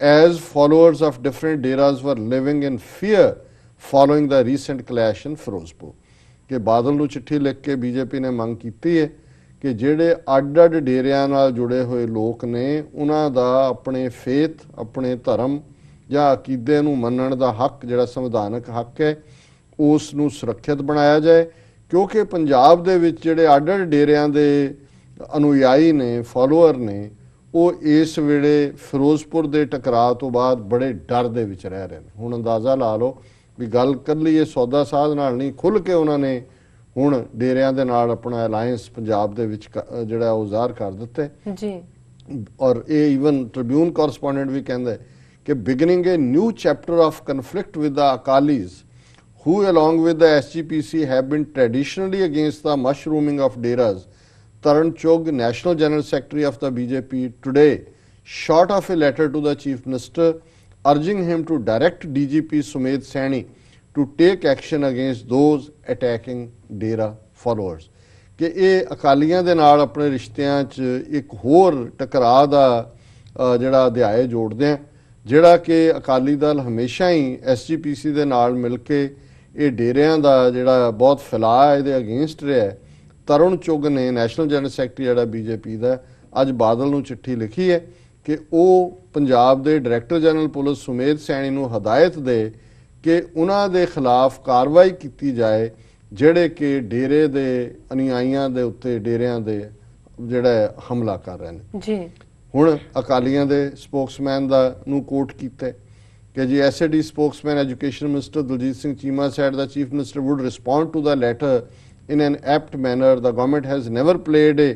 as followers of different deras were living in fear following the recent clash in Firozpur। ਕਿ ਬਾਦਲ ਨੂੰ ਚਿੱਠੀ ਲਿਖ ਕੇ BJP ਨੇ ਮੰਗ ਕੀਤੀ ਹੈ ਕਿ ਜਿਹੜੇ ਅੱਡ-ਅੱਡ ਡੇਰਿਆਂ ਨਾਲ ਜੁੜੇ ਹੋਏ ਲੋਕ ਨੇ, ਉਹਨਾਂ ਦਾ ਆਪਣੇ ਫੇਥ, ਆਪਣੇ ਧਰਮ ਜਾਂ ਅਕੀਦੇ ਨੂੰ ਮੰਨਣ ਦਾ ਹੱਕ, ਜਿਹੜਾ ਸੰਵਿਧਾਨਕ ਹੱਕ ਹੈ, ਉਸ ਨੂੰ ਸੁਰੱਖਿਅਤ ਬਣਾਇਆ ਜਾਏ। ਕਿਉਂਕਿ ਪੰਜਾਬ ਦੇ ਵਿੱਚ ਜਿਹੜੇ ਅੱਡ-ਅੱਡ ਡੇਰਿਆਂ ਦੇ ਅਨੁਯਾਈ ਨੇ, ਫਾਲੋਅਰ ਨੇ, ਉਹ ਇਸ ਵੇਲੇ ਫਿਰੋਜ਼ਪੁਰ ਦੇ ਟਕਰਾਅ ਤੋਂ ਬਾਅਦ ਬੜੇ ਡਰ ਦੇ ਵਿੱਚ ਰਹਿ ਰਹੇ ਨੇ। ਹੁਣ ਅੰਦਾਜ਼ਾ ਲਾ ਲਓ ਵੀ ਗੱਲ ਇਕੱਲੀ ਇਹ ਸੌਦਾ ਸਾਧ ਨਾਲ ਨਹੀਂ, ਖੁੱਲ੍ਹ ਕੇ ਉਹਨਾਂ ਨੇ ਹੁਣ ਡੇਰਿਆਂ ਦੇ ਨਾਲ ਆਪਣਾ ਅਲਾਇੰਸ ਪੰਜਾਬ ਦੇ ਵਿੱਚ ਜਿਹੜਾ ਉਹ ਜ਼ਾਹਰ ਕਰ ਦਿੱਤਾ ਜੀ। ਔਰ ਇਹ ਈਵਨ ਟ੍ਰਿਬਿਊਨ ਕੋਰਸਪੋਂਡੈਂਟ ਵੀ ਕਹਿੰਦਾ ਕਿ beginning a new chapter of conflict with the Akalis, who along with the SGPC have been traditionally against the mushrooming of deras. Tarun Chugh, National General Secretary of the BJP, today shot off a letter to the Chief Minister urging him to direct DGP Sumed Saini to take action against those attacking dera followers। ਕਿ ਇਹ ਅਕਾਲੀਆਂ ਦੇ ਨਾਲ ਆਪਣੇ ਰਿਸ਼ਤਿਆਂ 'ਚ ਇੱਕ ਹੋਰ ਟਕਰਾਅ ਦਾ ਜਿਹੜਾ ਅਧਿਆਇ ਜੋੜਦੇ ਆ, ਜਿਹੜਾ ਕਿ ਅਕਾਲੀ ਦਲ ਹਮੇਸ਼ਾ ਹੀ SGPC ਦੇ ਨਾਲ ਮਿਲ ਕੇ ਇਹ ਡੇਰਿਆਂ ਦਾ ਜਿਹੜਾ ਬਹੁਤ ਫੈਲਾਅ ਇਹਦੇ ਅਗੇਂਸਟ ਰਿਹਾ। ਤਰੁਣ ਚੁੱਗ ਨੇ, ਨੈਸ਼ਨਲ ਜਨਰਲ ਸੈਕਟਰੀ ਜਿਹੜਾ BJP ਦਾ, ਅੱਜ ਬਾਦਲ ਨੂੰ ਚਿੱਠੀ ਲਿਖੀ ਹੈ ਕਿ ਉਹ ਪੰਜਾਬ ਦੇ director general police Sumedh Saini ਨੂੰ ਹਦਾਇਤ ਦੇ ਕਿ ਉਹਨਾਂ ਦੇ ਖਿਲਾਫ ਕਾਰਵਾਈ ਕੀਤੀ ਜਾਏ ਜਿਹੜੇ ਕਿ ਡੇਰੇ ਦੇ ਅਨੁਯਾਈਆਂ ਦੇ ਉੱਤੇ, ਡੇਰਿਆਂ ਦੇ ਜਿਹੜਾ ਹਮਲਾ ਕਰ ਰਹੇ ਨੇ ਜੀ। ਹੁਣ ਅਕਾਲੀਆਂ ਦੇ ਸਪੋਕਸਮੈਨ ਦਾ ਨੂੰ ਕੋਟ ਕੀਤਾ ਕਿ ਜੀ SAD spokesman Education Minister Daljit Singh Cheema said the Chief Minister would respond to the letter in an apt manner. The government has never played a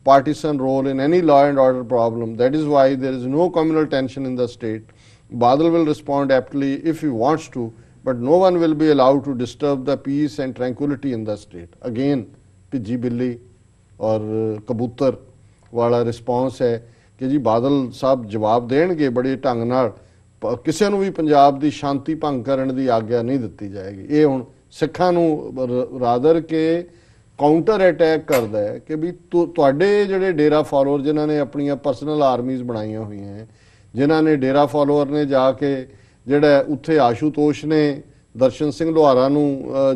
partisan role in any law and order problem. That is why there is no communal tension in the state. Badal will respond aptly if he wants to, but no one will be allowed to disturb the peace and tranquility in the state. Again, ਭਿੱਜੀ ਬਿੱਲੀ ਔਰ ਕਬੂਤਰ ਵਾਲਾ response ਹੈ ਕਿ ਜੀ ਬਾਦਲ ਸਾਹਿਬ ਜਵਾਬ ਦੇਣਗੇ ਬੜੇ ਢੰਗ ਨਾਲ, ਕਿਸੇ ਨੂੰ ਵੀ ਪੰਜਾਬ ਦੀ ਸ਼ਾਂਤੀ ਭੰਗ ਕਰਨ ਦੀ ਆਗਿਆ ਨਹੀਂ ਦਿੱਤੀ ਜਾਏਗੀ। ਇਹ ਹੁਣ ਸਿੱਖਾਂ ਨੂੰ ਰਾਦਰ ਕੇ ਕਾਊਂਟਰ ਅਟੈਕ ਕਰਦਾ ਹੈ ਕਿ ਵੀ ਤੁਹਾਡੇ ਜਿਹੜੇ ਡੇਰਾ ਫਾਲੋਅਰ ਜਿਨ੍ਹਾਂ ਨੇ ਆਪਣੀਆਂ ਪਰਸਨਲ ਆਰਮੀਜ਼ ਬਣਾਈਆਂ ਹੋਈਆਂ, ਜਿਨ੍ਹਾਂ ਨੇ ਡੇਰਾ ਫਾਲੋਅਰ ਨੇ ਜਾ ਕੇ ਜਿਹੜਾ ਉੱਥੇ ਆਸ਼ੂਤੋਸ਼ ਨੇ ਦਰਸ਼ਨ ਸਿੰਘ ਲੋਹਾਰਾ ਨੂੰ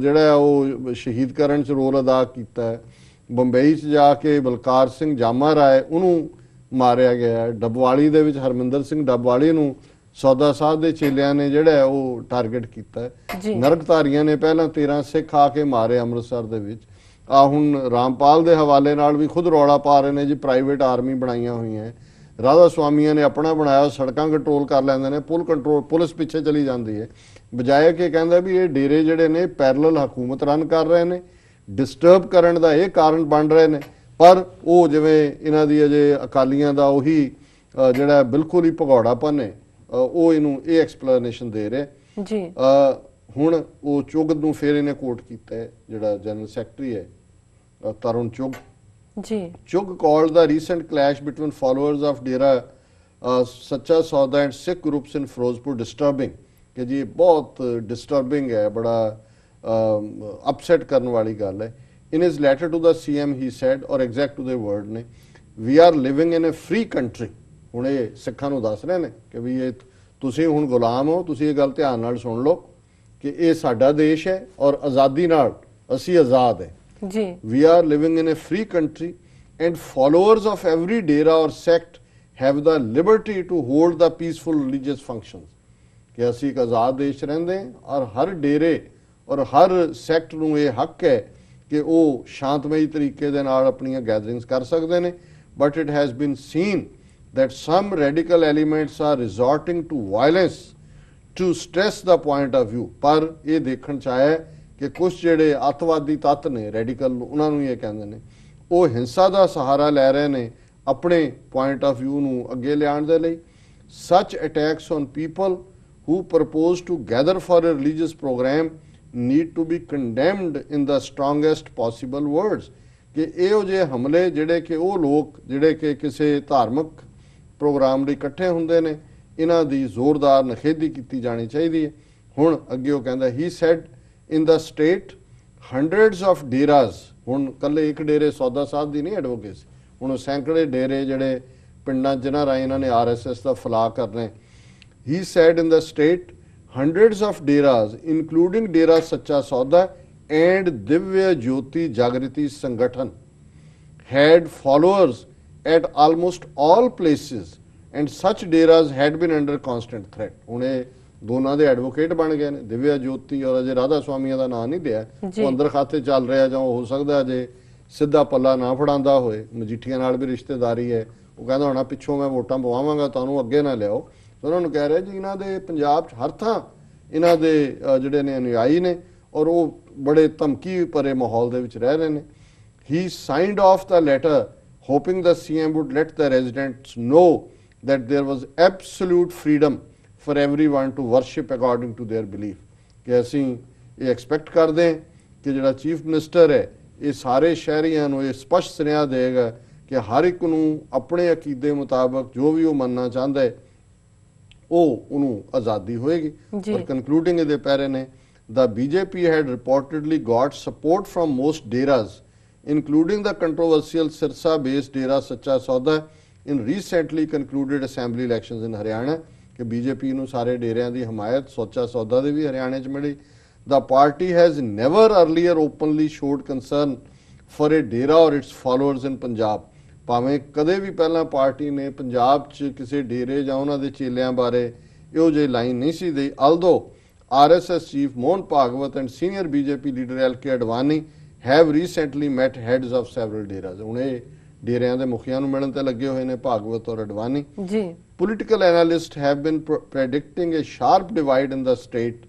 ਜਿਹੜਾ ਉਹ ਸ਼ਹੀਦ ਕਰਨ 'ਚ ਰੋਲ ਅਦਾ ਕੀਤਾ ਹੈ, ਬੰਬਈ 'ਚ ਜਾ ਕੇ ਬਲਕਾਰ ਸਿੰਘ ਜਾਮਾ ਰਾਏ ਉਹਨੂੰ ਮਾਰਿਆ ਗਿਆ, ਡੱਬਵਾਲੀ ਦੇ ਵਿੱਚ ਹਰਮਿੰਦਰ ਸਿੰਘ ਡੱਬਵਾਲੀ ਨੂੰ ਸੌਦਾ ਸਾਧ ਦੇ ਚੇਲਿਆਂ ਨੇ ਜਿਹੜਾ ਉਹ ਟਾਰਗੇਟ ਕੀਤਾ। ਨਰਕਧਾਰੀਆਂ ਨੇ ਪਹਿਲਾਂ 13 ਸਿੱਖ ਆ ਕੇ ਮਾਰੇ ਅੰਮ੍ਰਿਤਸਰ ਦੇ ਵਿੱਚ। ਆ ਹੁਣ ਰਾਮਪਾਲ ਦੇ ਹਵਾਲੇ ਨਾਲ ਵੀ ਖੁਦ ਰੌਲਾ ਪਾ ਰਹੇ ਨੇ ਜੀ ਪ੍ਰਾਈਵੇਟ ਆਰਮੀ ਬਣਾਈਆਂ ਹੋਈਆਂ। ਰਾਧਾ ਸੁਆਮੀਆਂ ਨੇ ਆਪਣਾ ਬਣਾਇਆ, ਸੜਕਾਂ ਕੰਟਰੋਲ ਕਰ ਲੈਂਦੇ ਨੇ, ਪੁਲਿਸ ਪਿੱਛੇ ਚਲੀ ਜਾਂਦੀ ਹੈ, ਬਜਾਏ ਕਿ ਕਹਿੰਦਾ ਵੀ ਇਹ ਡੇਰੇ ਜਿਹੜੇ ਨੇ ਪੈਰਲਲ ਹਕੂਮਤ ਰਨ ਕਰ ਰਹੇ ਨੇ, ਡਿਸਟਰਬ ਕਰਨ ਦਾ ਇਹ ਕਾਰਨ ਬਣ ਰਹੇ ਨੇ। ਪਰ ਉਹ ਜਿਵੇਂ ਇਹਨਾਂ ਦੀ ਅਜੇ ਅਕਾਲੀਆਂ ਦਾ ਉਹੀ ਜਿਹੜਾ ਬਿਲਕੁਲ ਹੀ ਭਗੌੜਾਪਨ ਹੈ, ਉਹ ਇਹਨੂੰ ਇਹ ਐਕਸਪਲੇਨੇਸ਼ਨ ਦੇ ਰਿਹਾ ਜੀ। ਹੁਣ ਉਹ ਚੁੱਘ ਨੂੰ ਫਿਰ ਇਹਨੇ ਕੋਟ ਕੀਤਾ ਹੈ, ਜਿਹੜਾ ਜਨਰਲ ਸੈਕਟਰੀ ਹੈ ਤਰੁਣ ਚੁੱਘ ਜੀ। Chugh called the recent clash between followers of Dera Sacha Sauda and Sikh groups in Firozpur disturbing कि जी बहुत disturbing है, बड़ा upset करने वाली गल है। In his letter to the CM he said, और exact to the word ने, we are living in a free country। ਹੁਣ ਇਹ ਸਿੱਖਾਂ ਨੂੰ ਦੱਸ ਰਹੇ ਨੇ ਕਿ ਵੀ ਇਹ ਤੁਸੀਂ ਹੁਣ ਗੁਲਾਮ ਹੋ, ਤੁਸੀਂ ਇਹ ਗੱਲ ਧਿਆਨ ਨਾਲ ਸੁਣ ਲਓ ਕਿ ਇਹ ਸਾਡਾ ਦੇਸ਼ ਹੈ ਔਰ ਆਜ਼ਾਦੀ ਨਾਲ ਅਸੀਂ ਆਜ਼ਾਦ ਹੈ ਜੀ। We are living in a free country and followers of every dera or sect have the liberty to hold the peaceful religious functions। ਕਿ ਅਸੀਂ ਇੱਕ ਆਜ਼ਾਦ ਦੇਸ਼ ਰਹਿੰਦੇ ਹਾਂ ਔਰ ਹਰ ਡੇਰੇ ਔਰ ਹਰ ਸੈਕਟ ਨੂੰ ਇਹ ਹੱਕ ਹੈ ਕਿ ਉਹ ਸ਼ਾਂਤਮਈ ਤਰੀਕੇ ਦੇ ਨਾਲ ਆਪਣੀਆਂ ਗੈਦਰਿੰਗਸ ਕਰ ਸਕਦੇ ਨੇ। But it has been seen that some radical elements are resorting to violence to stress the point of view। ਪਰ ਇਹ ਦੇਖਣ ਚ ਆਇਆ ਕਿ ਕੁਝ ਜਿਹੜੇ ਅੱਤਵਾਦੀ ਤੱਤ ਨੇ, ਰੈਡੀਕਲ ਉਹਨਾਂ ਨੂੰ ਇਹ ਕਹਿੰਦੇ ਨੇ, ਉਹ ਹਿੰਸਾ ਦਾ ਸਹਾਰਾ ਲੈ ਰਹੇ ਨੇ ਆਪਣੇ ਪੁਆਇੰਟ ਆਫ ਵਿਊ ਨੂੰ ਅੱਗੇ ਲਿਆਉਣ ਦੇ ਲਈ। ਸੱਚ attacks on people who propose to gather for a religious program need to be condemned in the strongest possible words। ਕਿ ਇਹੋ ਜਿਹੇ ਹਮਲੇ ਜਿਹੜੇ ਕਿ ਉਹ ਲੋਕ ਜਿਹੜੇ ਕਿ ਕਿਸੇ ਧਾਰਮਿਕ ਪ੍ਰੋਗਰਾਮ ਲਈ ਇਕੱਠੇ ਹੁੰਦੇ ਨੇ, ਇਹਨਾਂ ਦੀ ਜ਼ੋਰਦਾਰ ਨਿਖੇਧੀ ਕੀਤੀ ਜਾਣੀ ਚਾਹੀਦੀ ਹੈ। ਹੁਣ ਅੱਗੇ ਉਹ ਕਹਿੰਦਾ he said in the state hundreds of deras, ਹੁਣ ਕੱਲੇ ਇੱਕ ਡੇਰੇ ਸੌਦਾ ਸਾਹਿਬ ਦੀ ਨਹੀਂ ਐਡਵੋਕੇਸੀ, ਹੁਣ ਸੈਂਕੜੇ ਡੇਰੇ ਜਿਹੜੇ ਪਿੰਡਾਂ ਜਿਨ੍ਹਾਂ ਰਾਹੀਂ ਇਹਨਾਂ ਨੇ RSS ਦਾ ਫਲਾਹ ਕਰਨੇ। he said in the state hundreds of deras including Dera Sacha Sauda and Divya Jyoti Jagriti Sangathan had followers at almost all places and such deras had been under constant threat। ਹੁਣ ਇਹ ਦੋਨਾਂ ਦੇ advocate ਬਣ ਗਏ ਨੇ, ਦਿਵਿਆ ਜੋਤੀ ਔਰ ਅਜੇ ਰਾਧਾ ਸੁਆਮੀਆਂ ਦਾ ਨਾਂ ਨਹੀਂ ਲਿਆ, ਉਹ ਅੰਦਰ ਖਾਤੇ ਚੱਲ ਰਿਹਾ ਜਾਂ ਹੋ ਸਕਦਾ ਅਜੇ ਸਿੱਧਾ ਪੱਲਾ ਨਾ ਫੜਾਉਂਦਾ ਹੋਏ, ਮਜੀਠੀਆਂ ਨਾਲ ਵੀ ਰਿਸ਼ਤੇਦਾਰੀ ਹੈ, ਉਹ ਕਹਿੰਦਾ ਹੋਣਾ ਪਿੱਛੋਂ ਮੈਂ ਵੋਟਾਂ ਪਵਾਵਾਂਗਾ ਤੁਹਾਨੂੰ ਅੱਗੇ ਨਾ ਲਿਆਓ। ਉਹਨਾਂ ਨੂੰ ਕਹਿ ਰਿਹਾ ਜੀ ਇਹਨਾਂ ਦੇ ਪੰਜਾਬ 'ਚ ਹਰ ਥਾਂ ਇਹਨਾਂ ਦੇ ਜਿਹੜੇ ਨੇ ਅਨੁਯਾਈ ਨੇ ਔਰ ਉਹ ਬੜੇ ਧਮਕੀ ਭਰੇ ਮਾਹੌਲ ਦੇ ਵਿੱਚ ਰਹਿ ਰਹੇ ਨੇ। he signed off the letter hoping the CM would let the residents know that there was absolute freedom for everyone to worship according to their belief। ਕਿ ਅਸੀਂ ਇਹ ਐਕਸਪੈਕਟ ਕਰਦੇ ਹਾਂ ਕਿ ਜਿਹੜਾ ਚੀਫ ਮਿਨਿਸਟਰ ਹੈ ਇਹ ਸਾਰੇ ਸ਼ਹਿਰੀਆਂ ਨੂੰ ਇਹ ਸਪਸ਼ਟ ਸੁਨੇਹਾ ਦੇਗਾ ਕਿ ਹਰ ਇੱਕ ਨੂੰ ਆਪਣੇ ਅਕੀਦੇ ਮੁਤਾਬਕ ਜੋ ਵੀ ਉਹ ਮੰਨਣਾ ਚਾਹੁੰਦਾ ਹੈ ਉਹ ਉਹਨੂੰ ਆਜ਼ਾਦੀ ਹੋਏਗੀ। ਔਰ ਕਨਕਲੂਡਿੰਗ ਇਹਦੇ ਪੈਰੇ ਨੇ the BJP had reportedly got support from most deras including the controversial Sirsa based Dera Sacha Sauda in recently concluded assembly elections in Haryana। ਕਿ BJP ਨੂੰ ਸਾਰੇ ਡੇਰਿਆਂ ਦੀ ਹਮਾਇਤ ਸੱਚਾ ਸੌਦਾ ਦੇ ਵੀ ਹਰਿਆਣੇ 'ਚ ਮਿਲੀ। The party has never earlier openly showed concern for a dera or its followers in Punjab। ਭਾਵੇਂ ਕਦੇ ਵੀ ਪਹਿਲਾਂ ਪਾਰਟੀ ਨੇ ਪੰਜਾਬ 'ਚ ਕਿਸੇ ਡੇਰੇ ਜਾਂ ਉਹਨਾਂ ਦੇ ਚੇਲਿਆਂ ਬਾਰੇ ਇਹੋ ਜਿਹੀ ਲਾਈਨ ਨਹੀਂ ਸੀ ਦੇਈ। although RSS chief Mohan Bhagwat and senior BJP leader LK Advani have recently met heads of several deras। ਹੁਣ ਇਹ ਡੇਰਿਆਂ ਦੇ ਮੁਖੀਆਂ ਨੂੰ ਮਿਲਣ ਤੇ ਲੱਗੇ ਹੋਏ ਨੇ ਭਾਗਵਤ ਔਰ ਅਡਵਾਨੀ ਜੀ। Political analysts have been predicting a sharp divide in the state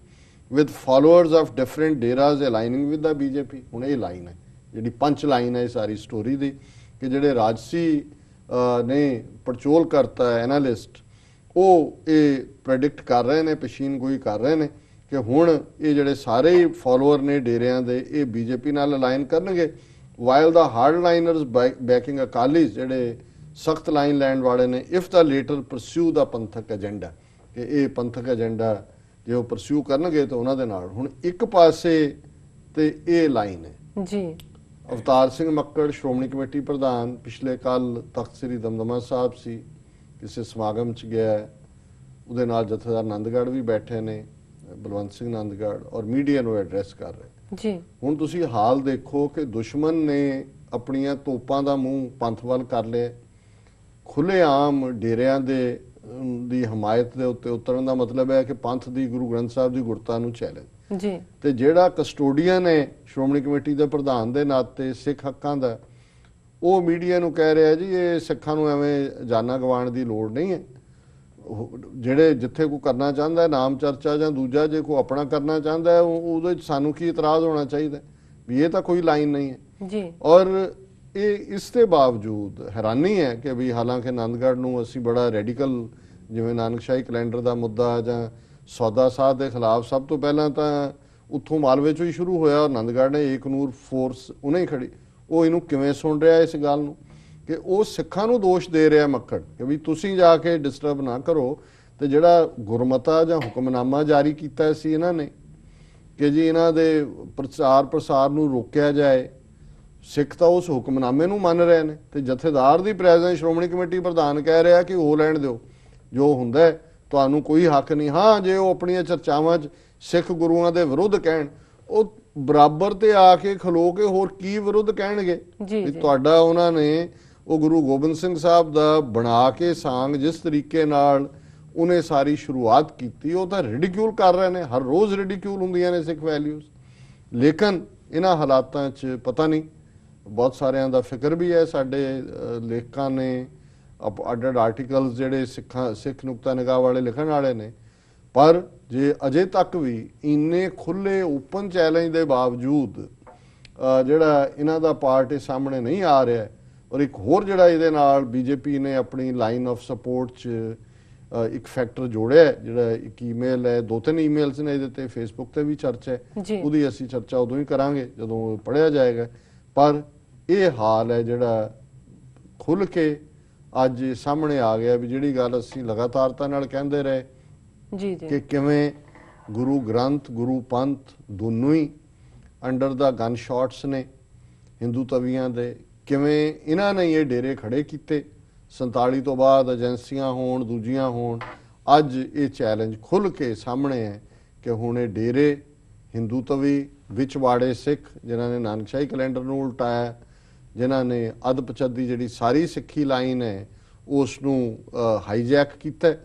with followers of different deras aligning with the BJP। ਹੁਣ ਇਹ ਲਾਈਨ ਹੈ ਜਿਹੜੀ ਪੰਚ ਲਾਈਨ ਹੈ ਸਾਰੀ ਸਟੋਰੀ ਦੀ ਕਿ ਜਿਹੜੇ ਰਾਜਸੀ ਨੇ ਪੜਚੋਲ ਕਰਤਾ ਹੈ ਐਨਾਲਿਸਟ ਉਹ ਇਹ ਪ੍ਰੈਡਿਕਟ ਕਰ ਰਹੇ ਨੇ, ਪੇਸ਼ੀਨਗੋਈ ਕਰ ਰਹੇ ਨੇ ਕਿ ਹੁਣ ਇਹ ਜਿਹੜੇ ਸਾਰੇ ਫਾਲੋਅਰ ਨੇ ਡੇਰਿਆਂ ਦੇ ਇਹ BJP ਨਾਲ ਅਲਾਈਨ ਕਰਨਗੇ while the hardliners backing Akali ਜਿਹੜੇ ਸਖਤ ਲਾਈਨ ਲੈਣ ਵਾਲੇ ਨੇ if the later pursue the ਪੰਥਕ ਏਜੰਡਾ ਕਿ ਇਹ ਪੰਥਕ ਏਜੰਡਾ ਜੇ ਉਹ ਪਰਸਿਊ ਕਰਨਗੇ ਤਾਂ ਉਹਨਾਂ ਦੇ ਨਾਲ। ਹੁਣ ਇੱਕ ਪਾਸੇ ਤੇ ਇਹ ਲਾਈਨ ਹੈ ਜੀ। ਅਵਤਾਰ ਸਿੰਘ ਮੱਕੜ ਸ਼੍ਰੋਮਣੀ ਕਮੇਟੀ ਪ੍ਰਧਾਨ ਪਿਛਲੇ ਕੱਲ ਤਖਤ ਸ੍ਰੀ ਦਮਦਮਾ ਸਾਹਿਬ ਸੀ, ਕਿਸੇ ਸਮਾਗਮ 'ਚ ਗਿਆ, ਉਹਦੇ ਨਾਲ ਜਥੇਦਾਰ ਆਨੰਦਗੜ੍ਹ ਵੀ ਬੈਠੇ ਨੇ, ਬਲਵੰਤ ਸਿੰਘ ਆਨੰਦਗੜ੍ਹ, ਔਰ ਮੀਡੀਆ ਨੂੰ ਐਡਰੈਸ ਕਰ ਰਹੇ ਜੀ। ਹੁਣ ਤੁਸੀਂ ਹਾਲ ਦੇਖੋ ਕਿ ਦੁਸ਼ਮਣ ਨੇ ਆਪਣੀਆਂ ਤੋਪਾਂ ਦਾ ਮੂੰਹ ਪੰਥ ਵੱਲ ਕਰ ਲਿਆ, ਖੁੱਲ੍ਹੇਆਮ ਡੇਰਿਆਂ ਦੀ ਹਮਾਇਤ ਦੇ ਉੱਤੇ ਉਤਰਨ ਦਾ ਮਤਲਬ ਹੈ ਕਿ ਪੰਥ ਦੀ ਗੁਰੂ ਗ੍ਰੰਥ ਸਾਹਿਬ ਦੀ ਗੁਰਤਾ ਨੂੰ ਚੈਲੰਜ ਜੀ। ਤੇ ਜਿਹੜਾ ਕਸਟੋਡੀਅਨ ਹੈ ਸ਼੍ਰੋਮਣੀ ਕਮੇਟੀ ਦੇ ਪ੍ਰਧਾਨ ਦੇ ਨਾਤੇ ਸਿੱਖ ਹੱਕਾਂ ਦਾ, ਉਹ ਮੀਡੀਆ ਨੂੰ ਕਹਿ ਰਿਹਾ ਜੀ ਇਹ ਸਿੱਖਾਂ ਨੂੰ ਐਵੇਂ ਜਾਨਾਂ ਗਵਾਉਣ ਦੀ ਲੋੜ ਨਹੀਂ ਹੈ। ਜਿਹੜੇ ਜਿੱਥੇ ਕੋਈ ਕਰਨਾ ਚਾਹੁੰਦਾ ਨਾਮ ਚਰਚਾ ਜਾਂ ਦੂਜਾ ਜੇ ਕੋਈ ਆਪਣਾ ਕਰਨਾ ਚਾਹੁੰਦਾ ਉਹਦੇ 'ਚ ਸਾਨੂੰ ਕੀ ਇਤਰਾਜ਼ ਹੋਣਾ ਚਾਹੀਦਾ ਵੀ ਇਹ ਤਾਂ ਕੋਈ ਲਾਈਨ ਨਹੀਂ ਹੈ ਜੀ। ਔਰ ਇਹ ਇਸ ਦੇ ਬਾਵਜੂਦ ਹੈਰਾਨੀ ਹੈ ਕਿ ਵੀ ਹਾਲਾਂਕਿ ਆਨੰਦਗੜ੍ਹ ਨੂੰ ਅਸੀਂ ਬੜਾ ਰੈਡੀਕਲ, ਜਿਵੇਂ ਨਾਨਕਸ਼ਾਹੀ ਕੈਲੰਡਰ ਦਾ ਮੁੱਦਾ ਜਾਂ ਸੌਦਾ ਸਾਧ ਦੇ ਖਿਲਾਫ ਸਭ ਤੋਂ ਪਹਿਲਾਂ ਤਾਂ ਉੱਥੋਂ ਮਾਲਵੇ ਚੋਂ ਹੀ ਸ਼ੁਰੂ ਹੋਇਆ ਔਰ ਆਨੰਦਗੜ੍ਹ ਨੇ ਏਕਨੂਰ ਫੋਰਸ ਉਹਨੇ ਹੀ ਖੜੀ। ਉਹ ਇਹਨੂੰ ਕਿਵੇਂ ਸੁਣ ਰਿਹਾ ਇਸ ਗੱਲ ਨੂੰ ਕਿ ਉਹ ਸਿੱਖਾਂ ਨੂੰ ਦੋਸ਼ ਦੇ ਰਿਹਾ ਮੱਕੜ ਕਿ ਵੀ ਤੁਸੀਂ ਜਾ ਕੇ ਡਿਸਟਰਬ ਨਾ ਕਰੋ। ਤੇ ਜਿਹੜਾ ਗੁਰਮਤਾ ਜਾਂ ਹੁਕਮਨਾਮਾ ਜਾਰੀ ਕੀਤਾ ਸੀ ਇਹਨਾਂ ਨੇ ਕਿ ਜੀ ਇਹਨਾਂ ਦੇ ਪ੍ਰਚਾਰ ਪ੍ਰਸਾਰ ਨੂੰ ਰੋਕਿਆ ਜਾਏ, ਸਿੱਖ ਤਾਂ ਉਸ ਹੁਕਮਨਾਮੇ ਨੂੰ ਮੰਨ ਰਹੇ ਨੇ ਤੇ ਜਥੇਦਾਰ ਦੀ ਪ੍ਰੈਜ਼ੈਂਸ ਸ਼੍ਰੋਮਣੀ ਕਮੇਟੀ ਪ੍ਰਧਾਨ ਕਹਿ ਰਿਹਾ ਕਿ ਉਹ ਲੈਣ ਦਿਓ ਜੋ ਹੁੰਦਾ, ਤੁਹਾਨੂੰ ਕੋਈ ਹੱਕ ਨਹੀਂ। ਹਾਂ, ਜੇ ਉਹ ਆਪਣੀਆਂ ਚਰਚਾਵਾਂ 'ਚ ਸਿੱਖ ਗੁਰੂਆਂ ਦੇ ਵਿਰੁੱਧ ਕਹਿਣ, ਉਹ ਬਰਾਬਰ ਤੇ ਆ ਕੇ ਖਲੋ ਕੇ ਹੋਰ ਕੀ ਵਿਰੁੱਧ ਕਹਿਣਗੇ ਵੀ ਤੁਹਾਡਾ ਉਹਨਾਂ ਨੇ ਉਹ ਗੁਰੂ ਗੋਬਿੰਦ ਸਿੰਘ ਸਾਹਿਬ ਦਾ ਬਣਾ ਕੇ ਸਾਂਗ ਜਿਸ ਤਰੀਕੇ ਨਾਲ ਉਹਨੇ ਸਾਰੀ ਸ਼ੁਰੂਆਤ ਕੀਤੀ ਉਹ ਤਾਂ ਰਿਡੀਕਿਊਲ ਕਰ ਰਹੇ ਨੇ। ਹਰ ਰੋਜ਼ ਰਿਡੀਕਿਊਲ ਹੁੰਦੀਆਂ ਨੇ ਸਿੱਖ ਵੈਲਿਊਜ਼। ਲੇਕਿਨ ਇਹਨਾਂ ਹਾਲਾਤਾਂ 'ਚ ਪਤਾ ਨਹੀਂ, ਬਹੁਤ ਸਾਰਿਆਂ ਦਾ ਫਿਕਰ ਵੀ ਹੈ, ਸਾਡੇ ਲੇਖਕਾਂ ਨੇ ਅੱਡ ਆਰਟੀਕਲਸ ਜਿਹੜੇ ਸਿੱਖ ਨੁਕਤਾ ਨਿਗਾਹ ਵਾਲੇ ਲਿਖਣ ਵਾਲੇ ਨੇ, ਪਰ ਜੇ ਅਜੇ ਤੱਕ ਵੀ ਇੰਨੇ ਖੁੱਲੇ ਓਪਨ ਚੈਲੰਜ ਦੇ ਬਾਵਜੂਦ ਜਿਹੜਾ ਇਹਨਾਂ ਦਾ ਪਾਰਟ ਸਾਹਮਣੇ ਨਹੀਂ ਆ ਰਿਹਾ। ਔਰ ਇੱਕ ਹੋਰ ਜਿਹੜਾ ਇਹਦੇ ਨਾਲ ਬੀਜੇਪੀ ਨੇ ਆਪਣੀ ਲਾਈਨ ਆਫ ਸਪੋਰਟ 'ਚ ਇੱਕ ਫੈਕਟਰ ਜੋੜਿਆ, ਜਿਹੜਾ ਇੱਕ ਈਮੇਲ ਹੈ, 2-3 ਈਮੇਲਸ ਨੇ ਇਹਦੇ ਤੇ, ਫੇਸਬੁੱਕ ਤੇ ਵੀ ਚਰਚਾ ਹੈ, ਉਹਦੀ ਅਸੀਂ ਚਰਚਾ ਉਦੋਂ ਹੀ ਕਰਾਂਗੇ ਜਦੋਂ ਪੜ੍ਹਿਆ ਜਾਏਗਾ। ਪਰ ਇਹ ਹਾਲ ਹੈ ਜਿਹੜਾ ਖੁੱਲ ਕੇ ਅੱਜ ਸਾਹਮਣੇ ਆ ਗਿਆ ਵੀ ਜਿਹੜੀ ਗੱਲ ਅਸੀਂ ਲਗਾਤਾਰਤਾ ਨਾਲ ਕਹਿੰਦੇ ਰਹੇ ਕਿ ਕਿਵੇਂ ਗੁਰੂ ਗ੍ਰੰਥ ਗੁਰੂ ਪੰਥ ਦੋਨੋਂ ਹੀ ਅੰਡਰ ਦਾ ਗਨ ਸ਼ਾਟਸ ਨੇ ਹਿੰਦੂ ਤਵੀਆਂ ਦੇ, ਕਿਵੇਂ ਇਹਨਾਂ ਨੇ ਇਹ ਡੇਰੇ ਖੜੇ ਕੀਤੇ 47 ਤੋਂ ਬਾਅਦ, ਏਜੰਸੀਆਂ ਹੋਣ ਦੂਜੀਆਂ ਹੋਣ। ਅੱਜ ਇਹ ਚੈਲੰਜ ਖੁੱਲ ਕੇ ਸਾਹਮਣੇ ਹੈ ਕਿ ਹੁਣ ਇਹ ਡੇਰੇ ਹਿੰਦੂ ਤਵੀ ਵਿੱਚ ਵਾੜੇ ਸਿੱਖ ਜਿਨ੍ਹਾਂ ਨੇ ਨਾਨਕਸ਼ਾਹੀ ਕੈਲੰਡਰ ਨੂੰ ਉਲਟਾਇਆ, ਜਿਨ੍ਹਾਂ ਨੇ ਅਦਪਚਦ ਦੀ ਜਿਹੜੀ ਸਾਰੀ ਸਿੱਖੀ ਲਾਈਨ ਹੈ ਉਸ ਨੂੰ ਹਾਈਜੈਕ ਕੀਤਾ।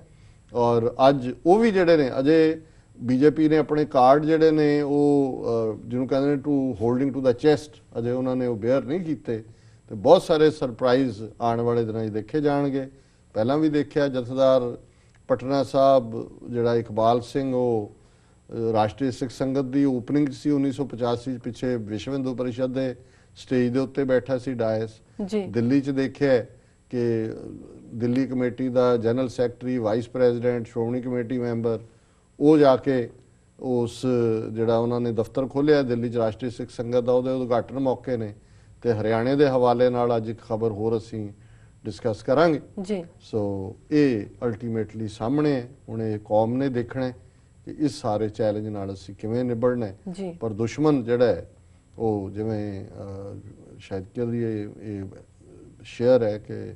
ਔਰ ਅੱਜ ਉਹ ਵੀ ਜਿਹੜੇ ਨੇ ਅਜੇ ਬੀਜੇਪੀ ਨੇ ਆਪਣੇ ਕਾਰਡ ਜਿਹੜੇ ਨੇ ਉਹ ਜਿਹਨੂੰ ਕਹਿੰਦੇ ਨੇ to holding to the chest, ਅਜੇ ਉਹਨਾਂ ਨੇ ਉਹ ਬੇਅਰ ਨਹੀਂ ਕੀਤੇ। ਤੇ ਬਹੁਤ ਸਾਰੇ ਸਰਪ੍ਰਾਈਜ਼ ਆਉਣ ਵਾਲੇ ਦਿਨਾਂ 'ਚ ਦੇਖੇ ਜਾਣਗੇ। ਪਹਿਲਾਂ ਵੀ ਦੇਖਿਆ ਜਥੇਦਾਰ ਪਟਨਾ ਸਾਹਿਬ ਜਿਹੜਾ ਇਕਬਾਲ ਸਿੰਘ, ਉਹ ਰਾਸ਼ਟਰੀ ਸਿੱਖ ਸੰਗਤ ਦੀ ਓਪਨਿੰਗ ਸੀ 1985 'ਚ, ਪਿੱਛੇ ਵਿਸ਼ਵ ਹਿੰਦੂ ਪਰਿਸ਼ਦ ਦੇ ਸਟੇਜ ਦੇ ਉੱਤੇ ਬੈਠਾ ਸੀ ਡਾਇਸ। ਦਿੱਲੀ 'ਚ ਦੇਖਿਆ ਕਿ ਦਿੱਲੀ ਕਮੇਟੀ ਦਾ general secretary, vice president, Shiromani committee member, ਉਹ ਜਾ ਕੇ ਉਸ ਜਿਹੜਾ ਉਹਨਾਂ ਨੇ ਦਫ਼ਤਰ ਖੋਲ੍ਹਿਆ ਦਿੱਲੀ 'ਚ ਰਾਸ਼ਟਰੀ ਸਿੱਖ ਸੰਗਤ ਦਾ, ਉਹਦੇ ਉਦਘਾਟਨ ਮੌਕੇ ਨੇ। ਤੇ ਹਰਿਆਣੇ ਦੇ ਹਵਾਲੇ ਨਾਲ ਅੱਜ ਇੱਕ ਖਬਰ ਹੋਰ ਅਸੀਂ ਡਿਸਕਸ ਕਰਾਂਗੇ ਜੀ। ਸੋ ਇਹ ਅਲਟੀਮੇਟਲੀ ਸਾਹਮਣੇ ਹੈ, ਹੁਣ ਇਹ ਕੌਮ ਨੇ ਦੇਖਣਾ ਕਿ ਇਸ ਸਾਰੇ ਚੈਲੰਜ ਨਾਲ ਅਸੀਂ ਕਿਵੇਂ ਨਿਬੜਨਾ ਹੈ। ਪਰ ਦੁਸ਼ਮਣ ਜਿਹੜਾ ਹੈ ਉਹ ਜਿਵੇਂ ਸ਼ਾਇਦ ਕਿ ਇਹ ਸ਼ੇਅਰ ਹੈ ਕਿ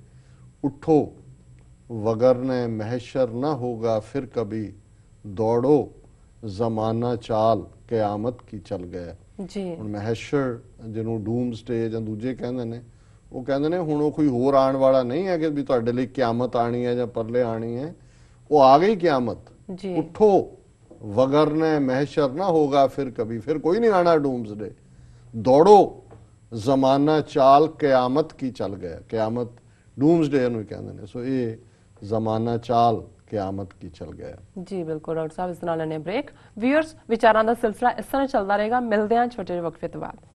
उठो वगरने महशर न होगा फिर कभी, दौड़ो जमाना चाल क़यामत की चल गया जी। ਹੁਣ ਮਹਿਸ਼ਰ ਜਿਹਨੂੰ ਡੂਮਸਡੇ ਜਾਂ ਦੂਜੇ ਕਹਿੰਦੇ ਨੇ, ਉਹ ਕਹਿੰਦੇ ਨੇ ਹੁਣ ਉਹ ਕੋਈ ਹੋਰ ਆਉਣ ਵਾਲਾ ਨਹੀਂ ਹੈ ਕਿ ਵੀ ਤੁਹਾਡੇ ਲਈ ਕਿਆਮਤ ਆਣੀ ਹੈ ਜਾਂ ਪਰਲੇ ਆਣੀ ਹੈ, ਉਹ ਆ ਗਈ ਕਿਆਮਤ। ਉਠੋ ਵਗਰਨੇ ਮਹਿਸ਼ਰ ਨਾ ਹੋਗਾ ਫਿਰ ਕभी, ਫਿਰ ਕੋਈ ਨਹੀਂ ਆਣਾ ਡੂਮਸਡੇ। ਦੌੜੋ ਜ਼ਮਾਨਾ ਚਾਲ क़यामत की चल गया, क़यामत डूम्सडे ਨੂੰ ਕਹਿੰਦੇ ਨੇ। ਸੋ ਇਹ ਜ਼ਮਾਨਾ ਚਾਲ क़यामत की चल गया ਜੀ। ਬਿਲਕੁਲ ਡਾਕਟਰ ਸਾਹਿਬ, ਇਸ ਨਾਲ ਲੈਣੇ ਬ੍ਰੇਕ। ਵਿਊਅਰਸ, ਵਿਚਾਰਾਂ ਦਾ ਸਿਲਸਿਲਾ ਇਸ ਤਰ੍ਹਾਂ ਚੱਲਦਾ ਰਹੇਗਾ। ਮਿਲਦੇ ਹਾਂ ਛੋਟੇ ਜਿਹੇ ਵਕਫੇ ਤੋਂ ਬਾਅਦ।